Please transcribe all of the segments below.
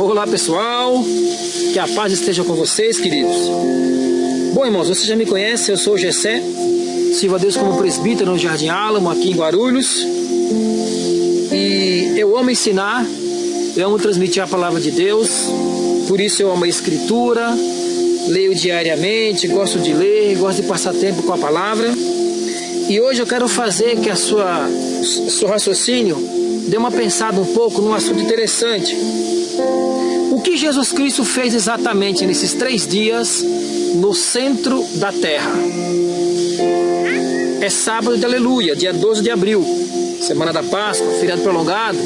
Olá pessoal, que a paz esteja com vocês, queridos. Bom, irmãos, você já me conhece, eu sou o Gessé, sirvo a Deus como presbítero no Jardim Álamo, aqui em Guarulhos. E eu amo ensinar, eu amo transmitir a palavra de Deus, por isso eu amo a Escritura, leio diariamente, gosto de ler, gosto de passar tempo com a palavra. E hoje eu quero fazer que seu raciocínio dê uma pensada um pouco num assunto interessante. O que Jesus Cristo fez exatamente nesses 3 dias no centro da terra? É sábado de aleluia, dia 12 de abril, semana da Páscoa, feriado prolongado.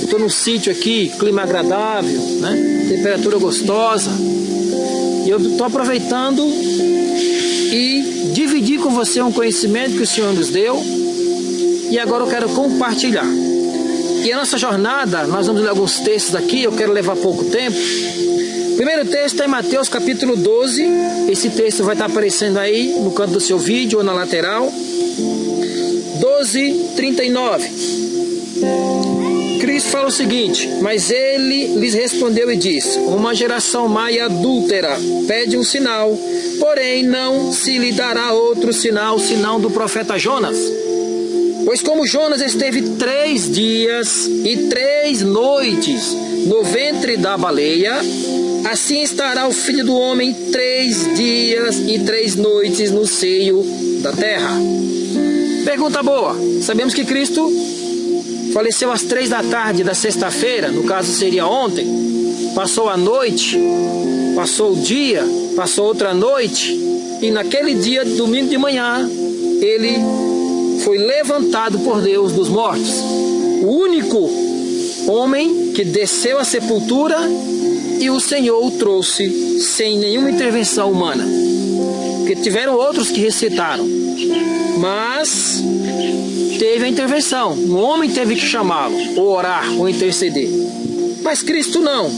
Estou num sítio aqui, clima agradável, né? Temperatura gostosa. E eu estou aproveitando e dividir com você um conhecimento que o Senhor nos deu. E agora eu quero compartilhar. E a nossa jornada, nós vamos ler alguns textos aqui, eu quero levar pouco tempo. O primeiro texto é em Mateus capítulo 12. Esse texto vai estar aparecendo aí no canto do seu vídeo ou na lateral. 12:39. Cristo fala o seguinte: mas ele lhes respondeu e disse: uma geração má e adúltera pede um sinal, porém não se lhe dará outro sinal senão do profeta Jonas. Pois como Jonas esteve 3 dias e 3 noites no ventre da baleia, assim estará o Filho do Homem 3 dias e 3 noites no seio da terra. Pergunta boa. Sabemos que Cristo faleceu às 3 da tarde da sexta-feira, no caso seria ontem. Passou a noite, passou o dia, passou outra noite, e naquele dia, domingo de manhã, ele foi levantado por Deus dos mortos. O único homem que desceu à sepultura e o Senhor o trouxe sem nenhuma intervenção humana. Porque tiveram outros que ressuscitaram, mas teve a intervenção. Um homem teve que chamá-lo, ou orar, ou interceder. Mas Cristo não.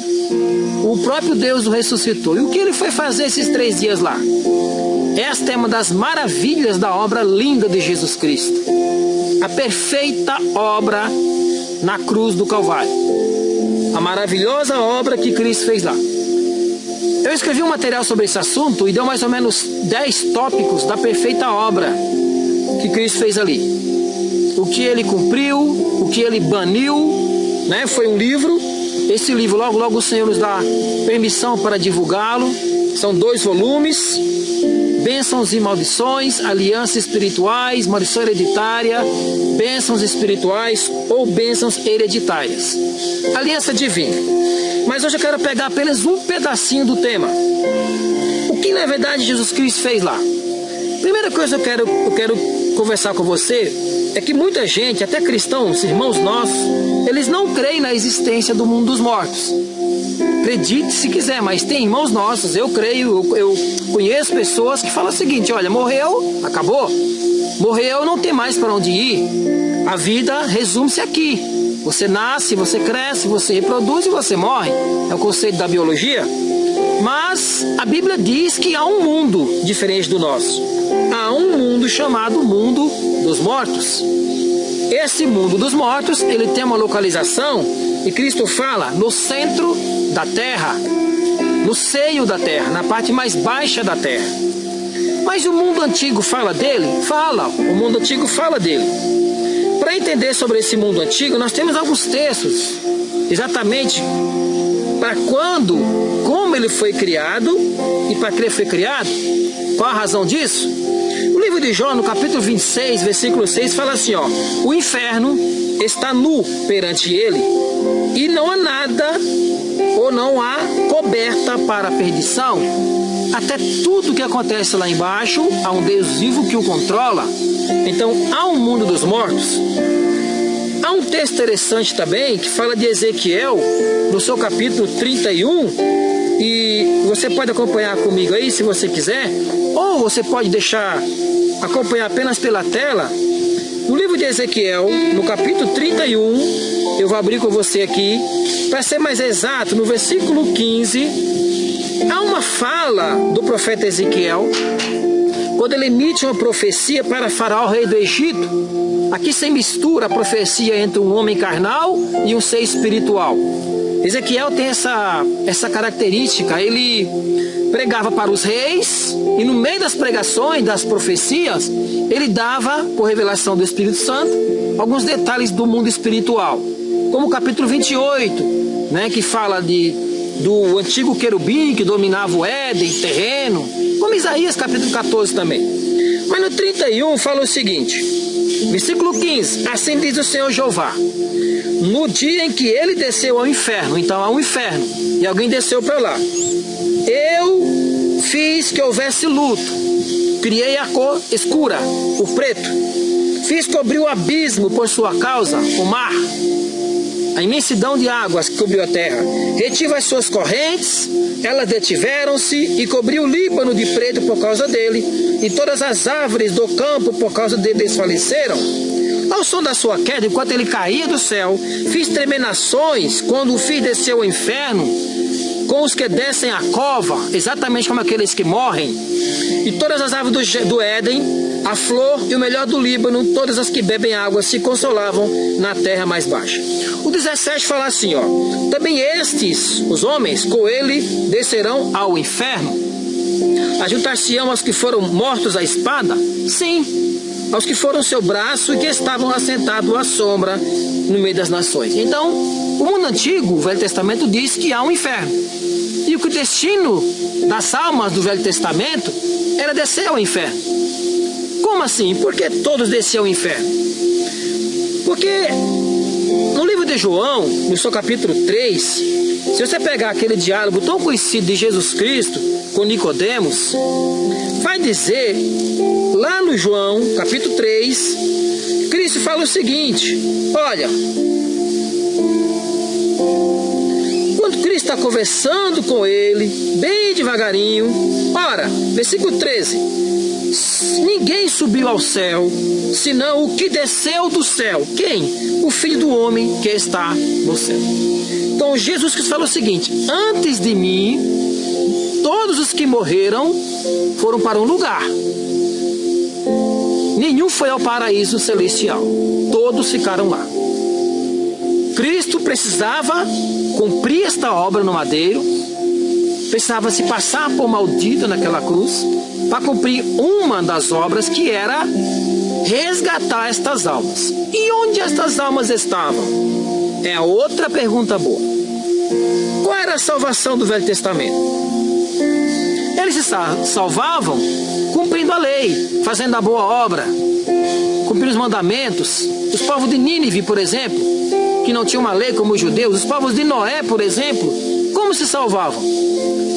O próprio Deus o ressuscitou. E o que ele foi fazer esses 3 dias lá? Esta é uma das maravilhas da obra linda de Jesus Cristo. A perfeita obra na cruz do Calvário. A maravilhosa obra que Cristo fez lá. Eu escrevi um material sobre esse assunto e deu mais ou menos 10 tópicos da perfeita obra que Cristo fez ali. O que ele cumpriu, o que ele baniu, né? Foi um livro. Esse livro, logo o Senhor nos dá permissão para divulgá-lo. São 2 volumes. Bênçãos e maldições, alianças espirituais, maldição hereditária, bênçãos espirituais ou bênçãos hereditárias. Aliança divina. Mas hoje eu quero pegar apenas um pedacinho do tema. O que na verdade Jesus Cristo fez lá? Primeira coisa que eu quero conversar com você é que muita gente, até cristãos, irmãos nossos, eles não creem na existência do mundo dos mortos. Acredite se quiser, mas tem irmãos nossos, eu creio, eu conheço pessoas que falam o seguinte: olha, morreu, acabou. Morreu, não tem mais para onde ir. A vida resume-se aqui. Você nasce, você cresce, você reproduz e você morre. É o conceito da biologia. Mas a Bíblia diz que há um mundo diferente do nosso. Há um mundo chamado mundo dos mortos. Esse mundo dos mortos, ele tem uma localização, e Cristo fala, no centro da terra, no seio da terra, na parte mais baixa da terra. Mas o mundo antigo fala dele? Fala, o mundo antigo fala dele. Para entender sobre esse mundo antigo, nós temos alguns textos, exatamente para quando, como ele foi criado e para que ele foi criado. Qual a razão disso? O livro de Jó, no capítulo 26, versículo 6, fala assim, ó: o inferno está nu perante ele, e não há nada, ou não há coberta para a perdição. Até tudo que acontece lá embaixo, há um Deus vivo que o controla. Então, há um mundo dos mortos. Há um texto interessante também, que fala de Ezequiel, no seu capítulo 31, e você pode acompanhar comigo aí, se você quiser, ou você pode deixar acompanhar apenas pela tela. No livro de Ezequiel, no capítulo 31, eu vou abrir com você aqui, para ser mais exato, no versículo 15, há uma fala do profeta Ezequiel, quando ele emite uma profecia para Faraó, rei do Egito. Aqui se mistura a profecia entre um homem carnal e um ser espiritual. Ezequiel tem essa característica. Ele pregava para os reis e no meio das pregações, das profecias, ele dava, por revelação do Espírito Santo, alguns detalhes do mundo espiritual. Como o capítulo 28, né, que fala do antigo querubim que dominava o Éden, terreno. Como Isaías capítulo 14 também. Mas no 31 fala o seguinte, versículo 15, assim diz o Senhor Jeová, no dia em que ele desceu ao inferno, então há um inferno, e alguém desceu para lá, eu fiz que houvesse luto, criei a cor escura, o preto, fiz cobrir o abismo por sua causa, o mar, a imensidão de águas que cobriu a terra, retive as suas correntes, elas detiveram-se e cobriu o Líbano de preto por causa dele, e todas as árvores do campo por causa dele desfaleceram. Ao som da sua queda, enquanto ele caía do céu, fiz tremer nações, quando o fiz desceu ao inferno, com os que descem à cova, exatamente como aqueles que morrem, e todas as árvores do Éden, a flor e o melhor do Líbano, todas as que bebem água se consolavam na terra mais baixa. O 17 fala assim, ó, também estes, os homens, com ele descerão ao inferno. Ajuntar-se-ão aos que foram mortos à espada? Sim, aos que foram seu braço e que estavam assentados à sombra no meio das nações. Então, o mundo antigo, o Velho Testamento, diz que há um inferno. E o destino das almas do Velho Testamento era descer ao inferno. Como assim? Por que todos desciam ao inferno? Porque no livro de João, no seu capítulo 3, se você pegar aquele diálogo tão conhecido de Jesus Cristo com Nicodemos, vai dizer, lá no João, capítulo 3, Cristo fala o seguinte, olha, quando Cristo está conversando com ele, bem devagarinho, ora, versículo 13, ninguém subiu ao céu, senão o que desceu do céu. Quem? O Filho do Homem que está no céu. Então Jesus Cristo falou o seguinte, antes de mim, todos os que morreram foram para um lugar. Nenhum foi ao paraíso celestial. Todos ficaram lá. Cristo precisava cumprir esta obra no madeiro, precisava se passar por maldito naquela cruz, para cumprir uma das obras que era resgatar estas almas. E onde estas almas estavam? É a outra pergunta boa. Qual era a salvação do Velho Testamento? Eles se salvavam cumprindo a lei, fazendo a boa obra, cumprindo os mandamentos. Os povos de Nínive, por exemplo, que não tinham uma lei como os judeus, os povos de Noé, por exemplo, como se salvavam?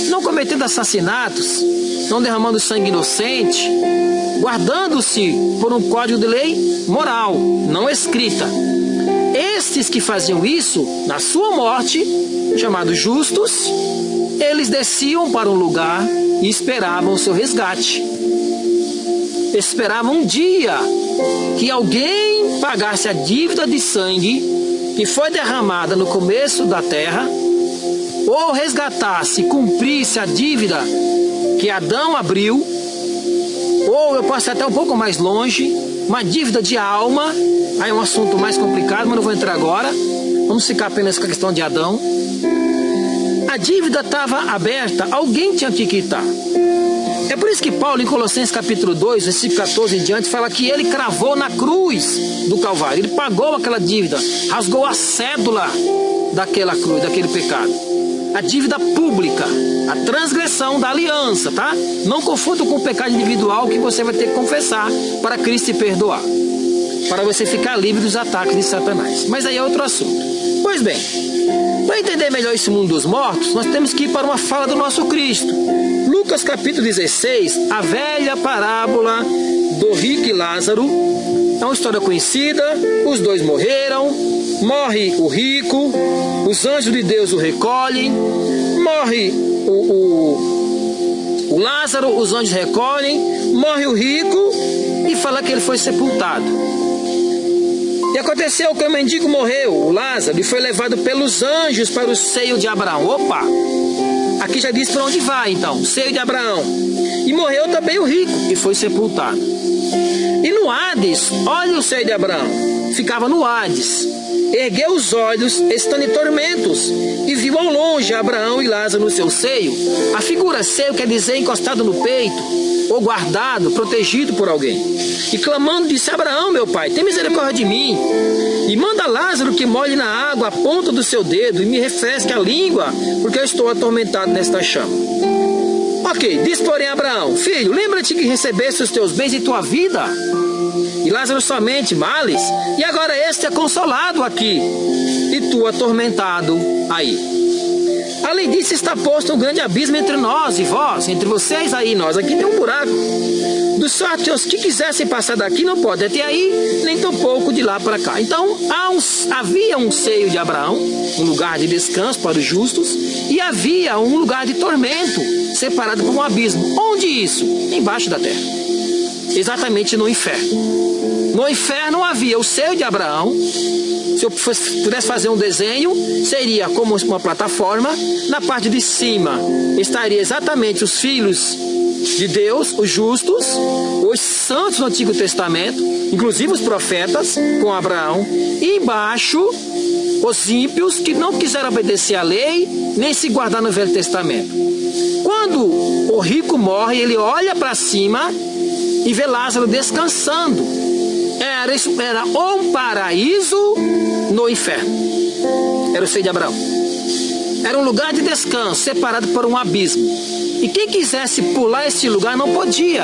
Não cometendo assassinatos, não derramando sangue inocente, guardando-se por um código de lei moral, não escrita. Estes que faziam isso, na sua morte, chamados justos, eles desciam para um lugar e esperavam o seu resgate. Esperavam um dia que alguém pagasse a dívida de sangue que foi derramada no começo da terra, ou resgatasse, cumprisse a dívida que Adão abriu, ou eu posso ir até um pouco mais longe, uma dívida de alma. Aí é um assunto mais complicado, mas não vou entrar agora. Vamos ficar apenas com a questão de Adão. A dívida estava aberta, alguém tinha que quitar. É por isso que Paulo, em Colossenses capítulo 2, versículo 14 em diante, fala que ele cravou na cruz do Calvário. Ele pagou aquela dívida, rasgou a cédula daquela cruz, daquele pecado. A dívida pública, a transgressão da aliança, tá? Não confunda com o pecado individual que você vai ter que confessar para Cristo te perdoar, para você ficar livre dos ataques de Satanás. Mas aí é outro assunto. Pois bem, para entender melhor esse mundo dos mortos, nós temos que ir para uma fala do nosso Cristo. Lucas capítulo 16, a velha parábola do rico e Lázaro. É uma história conhecida, os dois morreram, morre o rico, os anjos de Deus o recolhem, morre o Lázaro, os anjos recolhem, morre o rico e fala que ele foi sepultado. E aconteceu que o mendigo morreu, o Lázaro, e foi levado pelos anjos para o seio de Abraão. Opa! Aqui já diz para onde vai então, o seio de Abraão. E morreu também o rico, e foi sepultado. E no Hades, olha o seio de Abraão. ficava no Hades. Ergueu os olhos, estando em tormentos, e viu ao longe Abraão e Lázaro no seu seio. A figura seio quer dizer encostado no peito, ou guardado, protegido por alguém. E clamando disse: Abraão, meu pai, tem misericórdia de mim, e manda Lázaro que molhe na água a ponta do seu dedo, e me refresque a língua, porque eu estou atormentado nesta chama. Ok, diz porém Abraão: filho, lembra-te que recebeste os teus bens e tua vida, e Lázaro somente males, e agora este é consolado aqui, e tu atormentado aí. Além disso, está posto um grande abismo entre nós e vós, entre vocês aí e nós. Aqui tem um buraco. Do sorte, os que quisessem passar daqui não podem até aí, nem tampouco de lá para cá. Então, havia um seio de Abraão, um lugar de descanso para os justos, e havia um lugar de tormento, separado por um abismo. Onde isso? Embaixo da terra. Exatamente no inferno. No inferno havia o seio de Abraão. Se eu pudesse fazer um desenho, seria como uma plataforma. Na parte de cima estaria exatamente os filhos de Deus, os justos, os santos do Antigo Testamento, inclusive os profetas com Abraão. E embaixo, os ímpios que não quiseram obedecer à lei, nem se guardar no Velho Testamento. Quando o rico morre, ele olha para cima e vê Lázaro descansando. Era um paraíso no inferno. Era o seio de Abraão. Era um lugar de descanso, separado por um abismo. E quem quisesse pular esse lugar não podia.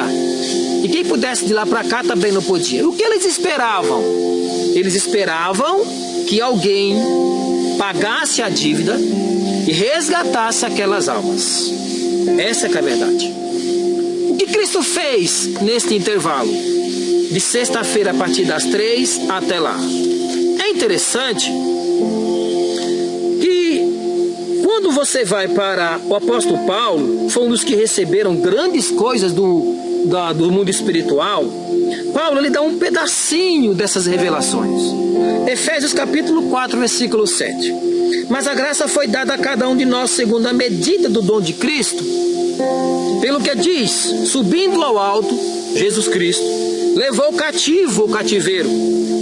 E quem pudesse de lá para cá também não podia. O que eles esperavam? Eles esperavam que alguém pagasse a dívida e resgatasse aquelas almas. Essa é que é a verdade. O que Cristo fez neste intervalo? De sexta-feira a partir das 3 até lá. É interessante que quando você vai para o apóstolo Paulo, foi um dos que receberam grandes coisas do mundo espiritual. Paulo, ele dá um pedacinho dessas revelações. Efésios capítulo 4, versículo 7. Mas a graça foi dada a cada um de nós segundo a medida do dom de Cristo. Pelo que diz, subindo ao alto, Jesus Cristo levou cativo o cativeiro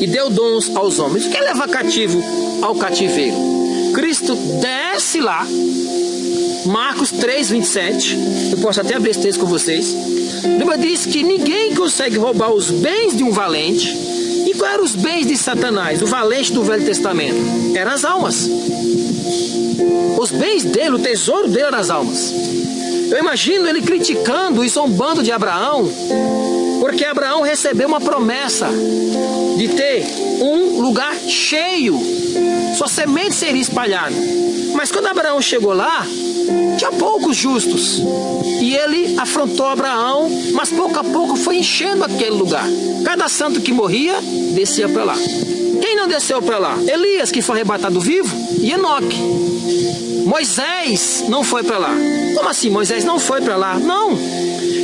e deu dons aos homens. O que é levar cativo ao cativeiro? Cristo desce lá, Marcos 3, 27. Eu posso até abrir esse texto com vocês. Depois diz que ninguém consegue roubar os bens de um valente. E quais eram os bens de Satanás, o valente do Velho Testamento? Eram as almas. Os bens dele, o tesouro dele eram as almas. Eu imagino ele criticando e zombando de Abraão, porque Abraão recebeu uma promessa de ter um lugar cheio, sua semente seria espalhada. Mas quando Abraão chegou lá, tinha poucos justos. E ele afrontou Abraão, mas pouco a pouco foi enchendo aquele lugar. Cada santo que morria, descia para lá. Quem não desceu para lá? Elias, que foi arrebatado vivo, e Enoque. Moisés não foi para lá. Como assim Moisés não foi para lá? Não.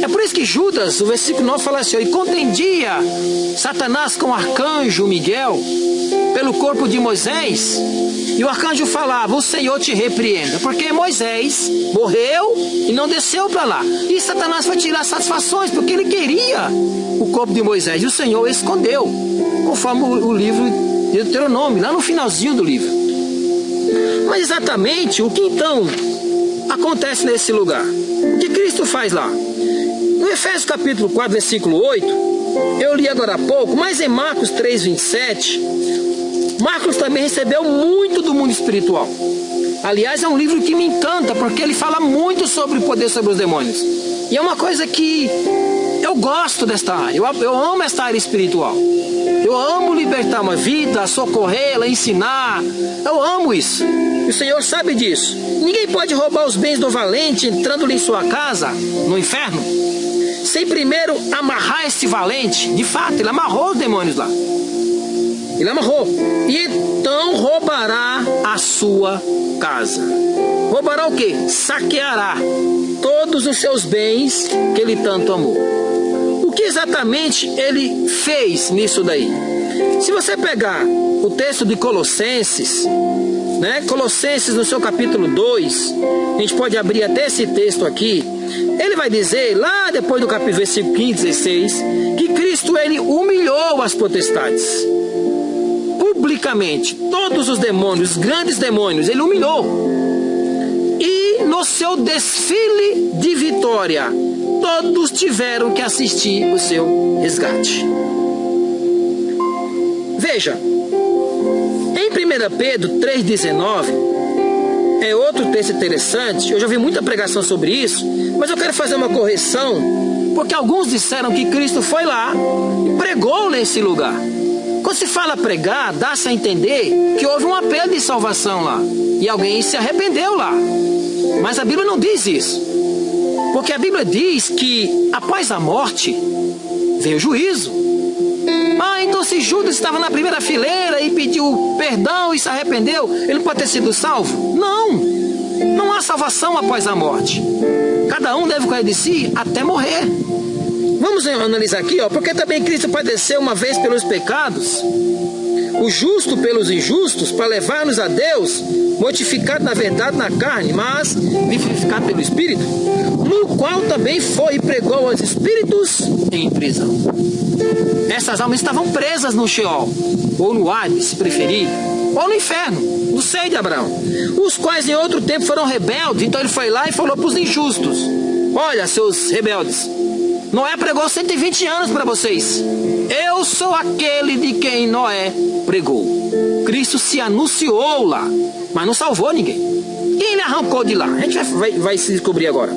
É por isso que Judas, o versículo 9 fala assim: e contendia Satanás com o arcanjo Miguel pelo corpo de Moisés. E o arcanjo falava: o Senhor te repreenda. Porque Moisés morreu e não desceu para lá. E Satanás foi tirar satisfações, porque ele queria o corpo de Moisés. E o Senhor o escondeu, conforme o livro de Deuteronômio, lá no finalzinho do livro. Mas exatamente o que então acontece nesse lugar? O que Cristo faz lá? No Efésios capítulo 4, versículo 8, eu li agora há pouco, mas em Marcos 3, 27, Marcos também recebeu muito do mundo espiritual. Aliás, é um livro que me encanta, porque ele fala muito sobre o poder sobre os demônios. E é uma coisa que eu gosto desta área, eu amo esta área espiritual. Eu amo libertar uma vida, socorrê-la, ensinar. Eu amo isso. E o Senhor sabe disso. Ninguém pode roubar os bens do valente entrando-lhe em sua casa, no inferno, sem primeiro amarrar esse valente. De fato, ele amarrou os demônios lá. Ele amarrou. E então roubará a sua casa. Roubará o quê? Saqueará todos os seus bens que ele tanto amou. O que exatamente ele fez nisso daí? Se você pegar o texto de Colossenses, né? Colossenses no seu capítulo 2, a gente pode abrir até esse texto aqui. Ele vai dizer, lá depois do capítulo versículo 15, 16, que Cristo ele humilhou as potestades. publicamente todos os demônios, os grandes demônios, ele humilhou. E no seu desfile de vitória, todos tiveram que assistir o seu resgate. Veja, em 1 Pedro 3,19, é outro texto interessante. Eu já vi muita pregação sobre isso, mas eu quero fazer uma correção, porque alguns disseram que Cristo foi lá e pregou nesse lugar. Quando se fala pregar, dá-se a entender que houve um apelo de salvação lá, e alguém se arrependeu lá. Mas a Bíblia não diz isso, porque a Bíblia diz que após a morte veio o juízo. Então se Judas estava na primeira fileira e pediu perdão e se arrependeu, ele não pode ter sido salvo? Não há salvação após a morte. Cada um deve correr de si até morrer. Vamos analisar aqui, porque também Cristo padeceu uma vez pelos pecados, o justo pelos injustos, para levar-nos a Deus, mortificado na verdade na carne, mas vivificado pelo Espírito, no qual também foi e pregou aos espíritos em prisão. Essas almas estavam presas no Sheol, ou no Hades, se preferir, ou no inferno, no seio de Abraão, os quais em outro tempo foram rebeldes. Então ele foi lá e falou para os injustos: olha, seus rebeldes, Noé pregou 120 anos para vocês. Eu sou aquele de quem Noé pregou. Cristo se anunciou lá, mas não salvou ninguém. Quem ele arrancou de lá? A gente vai se descobrir agora.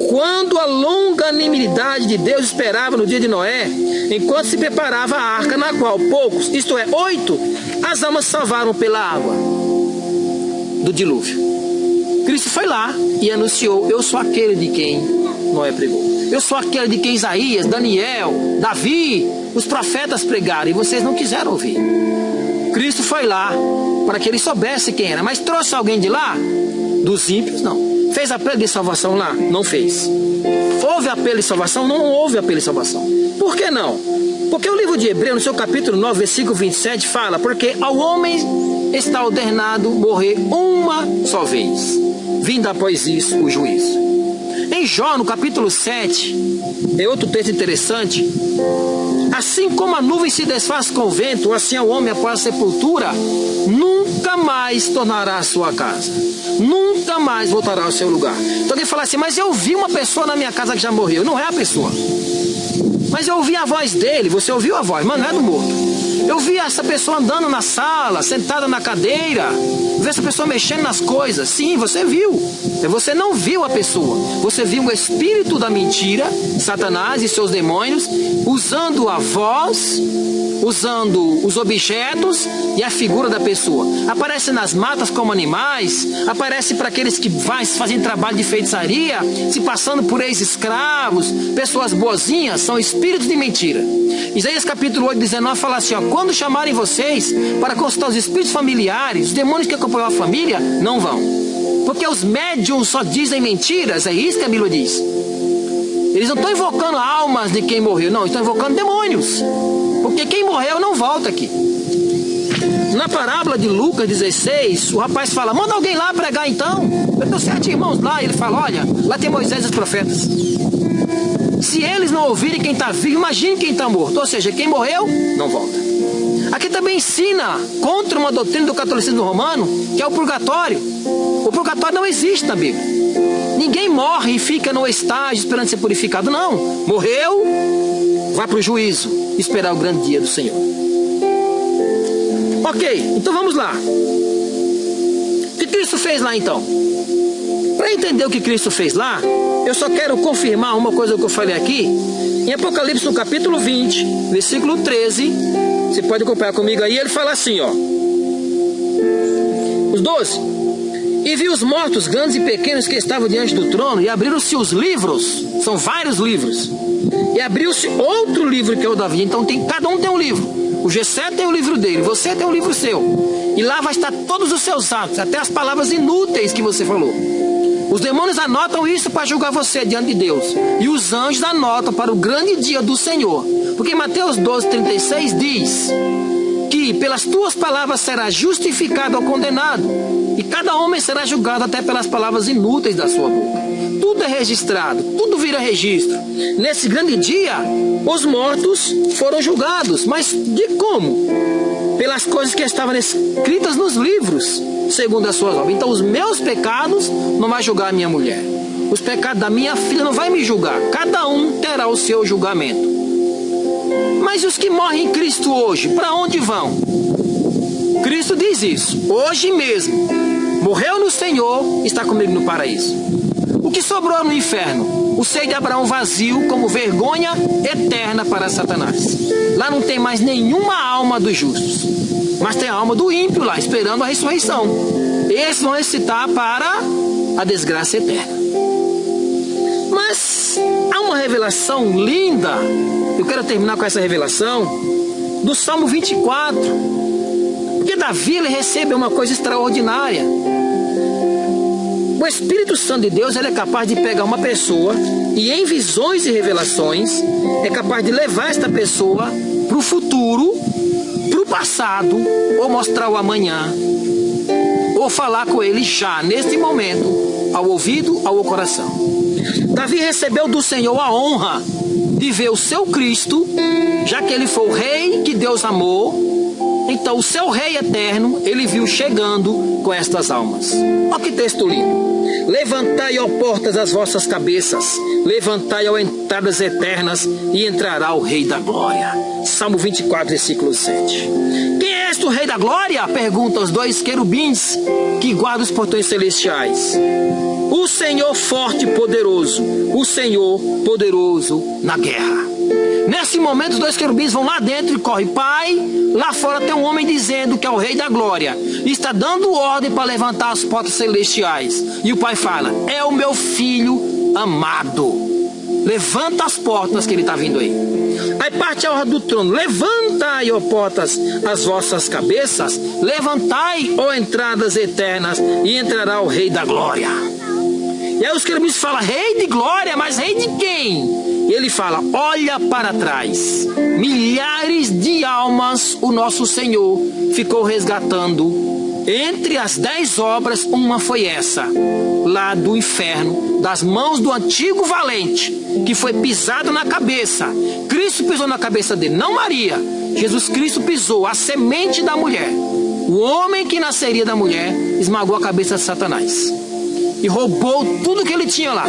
Quando a longanimidade de Deus esperava no dia de Noé, enquanto se preparava a arca, na qual poucos, isto é, 8, as almas salvaram pela água do dilúvio. Cristo foi lá e anunciou: eu sou aquele de quem Noé pregou. Eu sou aquele de quem Isaías, Daniel, Davi, os profetas pregaram, e vocês não quiseram ouvir. Cristo foi lá para que ele soubesse quem era, mas trouxe alguém de lá? Dos ímpios, não. Fez apelo de salvação lá? Não fez. Houve apelo de salvação? Não houve apelo de salvação. Por que não? Porque o livro de Hebreus, no seu capítulo 9, versículo 27, fala: porque ao homem está ordenado morrer uma só vez, vindo após isso o juízo. Em Jó, no capítulo 7, é outro texto interessante: assim como a nuvem se desfaz com o vento, assim o homem após a sepultura nunca mais tornará a sua casa, nunca mais voltará ao seu lugar. Então alguém fala assim: mas eu vi uma pessoa na minha casa que já morreu. Não é a pessoa, mas eu ouvi a voz dele. Você ouviu a voz, mas não é do morto. Eu vi essa pessoa andando na sala, sentada na cadeira, vi essa pessoa mexendo nas coisas. Sim, você viu. Você não viu a pessoa, você viu o espírito da mentira, Satanás e seus demônios, usando a voz, usando os objetos e a figura da pessoa. Aparece nas matas como animais, aparece para aqueles que fazem trabalho de feitiçaria, se passando por ex-escravos, pessoas boazinhas, são espíritos de mentira. Isaías capítulo 8, 19 fala assim: quando chamarem vocês para consultar os espíritos familiares, os demônios que acompanham a família, não vão. Porque os médiuns só dizem mentiras, é isso que a Bíblia diz. Eles não estão invocando almas de quem morreu, não, estão invocando demônios. Porque quem morreu não volta aqui. Na parábola de Lucas 16, o rapaz fala: manda alguém lá pregar então. Eu tenho 7 irmãos lá, e ele fala: olha, lá tem Moisés e os profetas. Se eles não ouvirem quem está vivo, imagine quem está morto. Ou seja, quem morreu, não volta. Aqui também ensina contra uma doutrina do catolicismo romano, que é o purgatório. O purgatório não existe na Bíblia. Ninguém morre e fica no estágio esperando ser purificado, não. Morreu, vai para o juízo, esperar o grande dia do Senhor. Ok, então vamos lá. O que Cristo fez lá então? Para entender o que Cristo fez lá, eu só quero confirmar uma coisa que eu falei aqui. Em Apocalipse, no capítulo 20, versículo 13, você pode acompanhar comigo aí, ele fala assim, ó. Os 12. E vi os mortos, grandes e pequenos, que estavam diante do trono, e abriram-se os livros, são vários livros, e abriu-se outro livro, que é o da vida. Então cada um tem um livro. O G7 tem o livro dele, você tem um livro seu, e lá vai estar todos os seus atos, até as palavras inúteis que você falou. Os demônios anotam isso para julgar você diante de Deus, e os anjos anotam para o grande dia do Senhor. Porque Mateus 12:36 diz que pelas tuas palavras será justificado ou condenado, e cada homem será julgado até pelas palavras inúteis da sua boca. Tudo é registrado, tudo vira registro. Nesse grande dia, os mortos foram julgados. Mas de como? pelas coisas que estavam escritas nos livros, segundo as suas obras. Então os meus pecados não vai julgar a minha mulher. Os pecados da minha filha não vai me julgar. Cada um terá o seu julgamento. Mas os que morrem em Cristo hoje, para onde vão? Cristo diz isso. Hoje mesmo, morreu no Senhor, está comigo no paraíso. O que sobrou no inferno? O seio de Abraão vazio, como vergonha eterna para Satanás. Lá não tem mais nenhuma alma dos justos, mas tem a alma do ímpio lá, esperando a ressurreição. Esses vão excitar para a desgraça eterna. Mas há uma revelação linda, eu quero terminar com essa revelação, do Salmo 24. Porque Davi, ele recebe uma coisa extraordinária. O Espírito Santo de Deus, ele é capaz de pegar uma pessoa e em visões e revelações, é capaz de levar esta pessoa para o futuro, para o passado, ou mostrar o amanhã, ou falar com ele já, neste momento, ao ouvido, ao coração. Davi recebeu do Senhor a honra de ver o seu Cristo, já que ele foi o rei que Deus amou. Então o seu rei eterno, ele viu chegando com estas almas. Olha que texto lindo. Levantai, ó portas, as vossas cabeças, levantai, ó entradas eternas, e entrará o Rei da Glória. Salmo 24, versículo 7. Quem é este o Rei da Glória? Perguntam os dois querubins que guardam os portões celestiais. O Senhor forte e poderoso, o Senhor poderoso na guerra. Nesse momento, os dois querubins vão lá dentro e correm. Pai, lá fora tem um homem dizendo que é o Rei da Glória. E está dando ordem para levantar as portas celestiais. E o pai fala, é o meu filho amado. Levanta as portas que ele está vindo aí. Aí parte a ordem do trono. Levantai, ó portas, as vossas cabeças. Levantai, ó entradas eternas, e entrará o Rei da Glória. E aí os querubins falam, Rei de Glória, mas Rei de quem? E ele fala, olha para trás, milhares de almas o nosso Senhor ficou resgatando. Entre as 10 obras, uma foi essa, lá do inferno, das mãos do antigo valente, que foi pisado na cabeça. Cristo pisou na cabeça dele, não Maria. Jesus Cristo pisou a semente da mulher. O homem que nasceria da mulher esmagou a cabeça de Satanás e roubou tudo que ele tinha lá.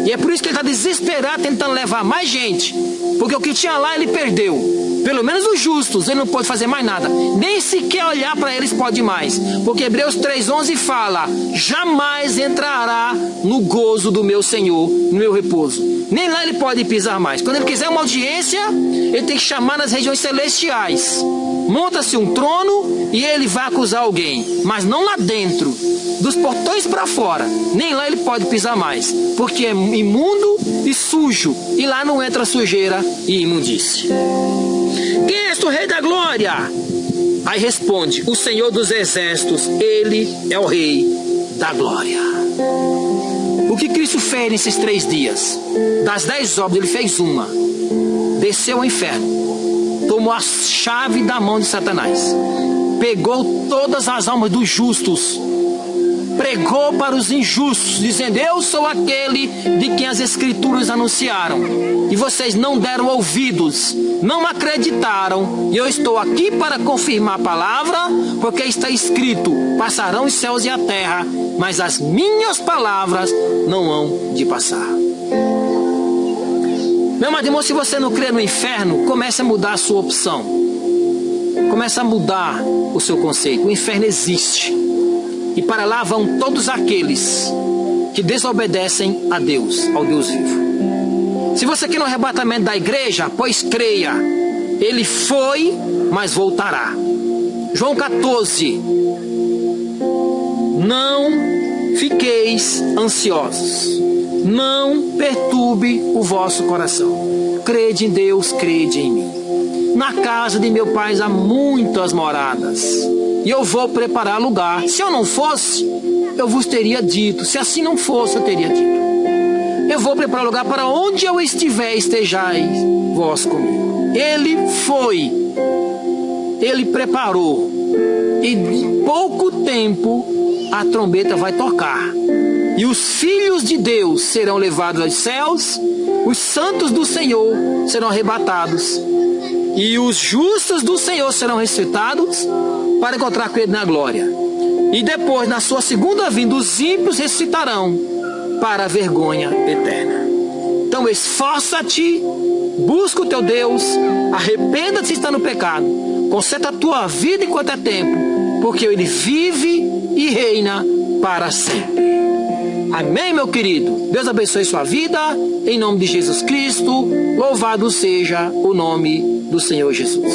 E é por isso que ele está desesperado, tentando levar mais gente, porque o que tinha lá ele perdeu. Pelo menos os justos, ele não pode fazer mais nada, nem sequer olhar para eles pode mais, porque Hebreus 3:11 fala, jamais entrará no gozo do meu Senhor, no meu repouso. Nem lá ele pode pisar mais. Quando ele quiser uma audiência, ele tem que chamar nas regiões celestiais. Monta-se um trono e ele vai acusar alguém, mas não lá dentro, dos portões para fora. Nem lá ele pode pisar mais, porque é imundo e sujo, e lá não entra sujeira e imundície. Quem é este o Rei da Glória? Aí responde, o Senhor dos Exércitos, ele é o Rei da Glória. O que Cristo fez nesses 3 dias? Das 10 obras, ele fez uma. Desceu ao inferno, tomou a chave da mão de Satanás, pegou todas as almas dos justos, pregou para os injustos, dizendo, eu sou aquele de quem as escrituras anunciaram, e vocês não deram ouvidos, não acreditaram, e eu estou aqui para confirmar a palavra, porque está escrito, passarão os céus e a terra, mas as minhas palavras não hão de passar. Meu amado irmão, se você não crê no inferno, comece a mudar a sua opção, comece a mudar o seu conceito. O inferno existe, e para lá vão todos aqueles que desobedecem a Deus, ao Deus vivo. Se você quer no arrebatamento da igreja, pois creia, ele foi, mas voltará. João 14. Não fiqueis ansiosos, não perturbe o vosso coração. Crede em Deus, crede em mim. Na casa de meu pai há muitas moradas, e eu vou preparar lugar. Se eu não fosse, eu vos teria dito. Se assim não fosse, eu teria dito. Eu vou preparar lugar para onde eu estiver, estejais vós comigo. Ele foi, ele preparou, e em pouco tempo a trombeta vai tocar, e os filhos de Deus serão levados aos céus, os santos do Senhor serão arrebatados, E os justos do Senhor serão ressuscitados para encontrar com Ele na glória. E depois, na sua segunda vinda, os ímpios ressuscitarão para a vergonha eterna. Então esforça-te, busca o teu Deus, arrependa-te se está no pecado, conserta a tua vida enquanto é tempo, porque Ele vive e reina para sempre. Amém, meu querido? Deus abençoe sua vida, em nome de Jesus Cristo. Louvado seja o nome do Senhor Jesus.